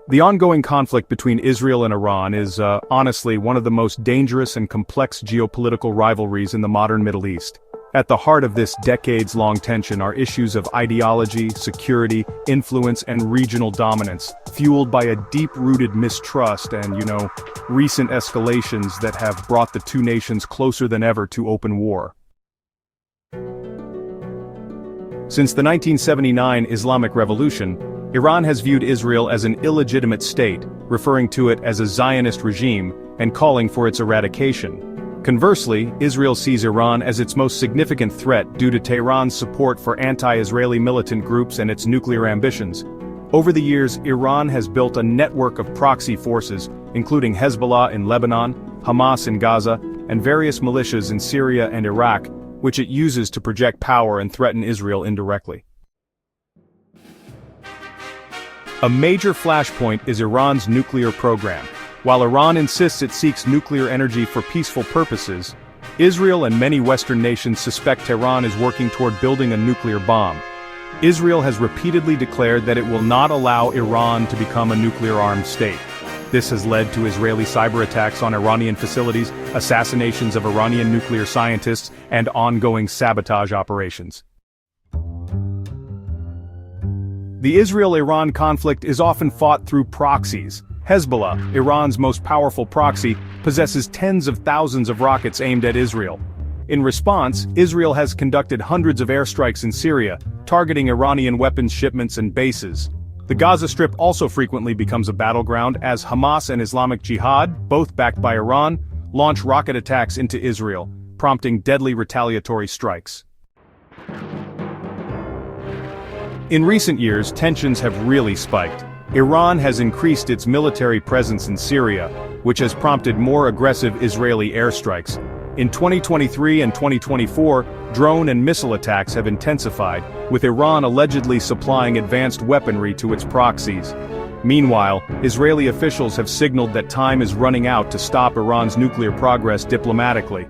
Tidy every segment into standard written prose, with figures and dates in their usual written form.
The ongoing conflict between Israel and Iran is, honestly, one of the most dangerous and complex geopolitical rivalries in the modern Middle East. At the heart of this decades-long tension are issues of ideology, security, influence, and regional dominance, fueled by a deep-rooted mistrust and, recent escalations that have brought the two nations closer than ever to open war. Since the 1979 Islamic Revolution, Iran has viewed Israel as an illegitimate state, referring to it as a Zionist regime, and calling for its eradication. Conversely, Israel sees Iran as its most significant threat due to Tehran's support for anti-Israeli militant groups and its nuclear ambitions. Over the years, Iran has built a network of proxy forces, including Hezbollah in Lebanon, Hamas in Gaza, and various militias in Syria and Iraq, which it uses to project power and threaten Israel indirectly. A major flashpoint is Iran's nuclear program. While Iran insists it seeks nuclear energy for peaceful purposes, Israel and many Western nations suspect Tehran is working toward building a nuclear bomb. Israel has repeatedly declared that it will not allow Iran to become a nuclear-armed state. This has led to Israeli cyber attacks on Iranian facilities, assassinations of Iranian nuclear scientists, and ongoing sabotage operations. The Israel-Iran conflict is often fought through proxies. Hezbollah, Iran's most powerful proxy, possesses tens of thousands of rockets aimed at Israel. In response, Israel has conducted hundreds of airstrikes in Syria, targeting Iranian weapons shipments and bases. The Gaza Strip also frequently becomes a battleground as Hamas and Islamic Jihad, both backed by Iran, launch rocket attacks into Israel, prompting deadly retaliatory strikes. In recent years, tensions have really spiked. Iran has increased its military presence in Syria, which has prompted more aggressive Israeli airstrikes. In 2023 and 2024, drone and missile attacks have intensified, with Iran allegedly supplying advanced weaponry to its proxies. Meanwhile, Israeli officials have signaled that time is running out to stop Iran's nuclear progress diplomatically.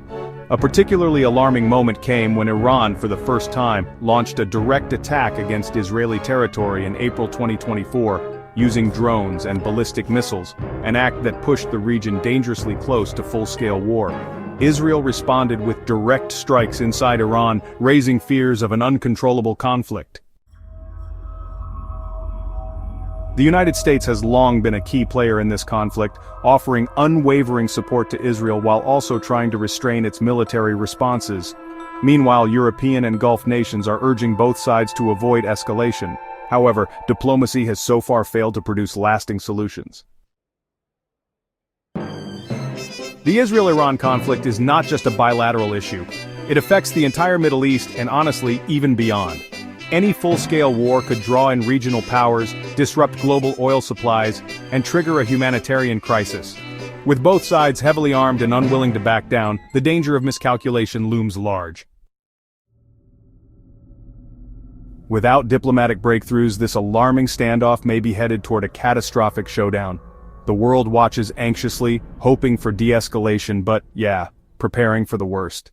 A particularly alarming moment came when Iran, for the first time, launched a direct attack against Israeli territory in April 2024, using drones and ballistic missiles, an act that pushed the region dangerously close to full-scale war. Israel responded with direct strikes inside Iran, raising fears of an uncontrollable conflict. The United States has long been a key player in this conflict, offering unwavering support to Israel while also trying to restrain its military responses. Meanwhile, European and Gulf nations are urging both sides to avoid escalation. However, diplomacy has so far failed to produce lasting solutions. The Israel-Iran conflict is not just a bilateral issue. It affects the entire Middle East and honestly, even beyond. Any full-scale war could draw in regional powers, disrupt global oil supplies, and trigger a humanitarian crisis. With both sides heavily armed and unwilling to back down, the danger of miscalculation looms large. Without diplomatic breakthroughs, this alarming standoff may be headed toward a catastrophic showdown. The world watches anxiously, hoping for de-escalation but, preparing for the worst.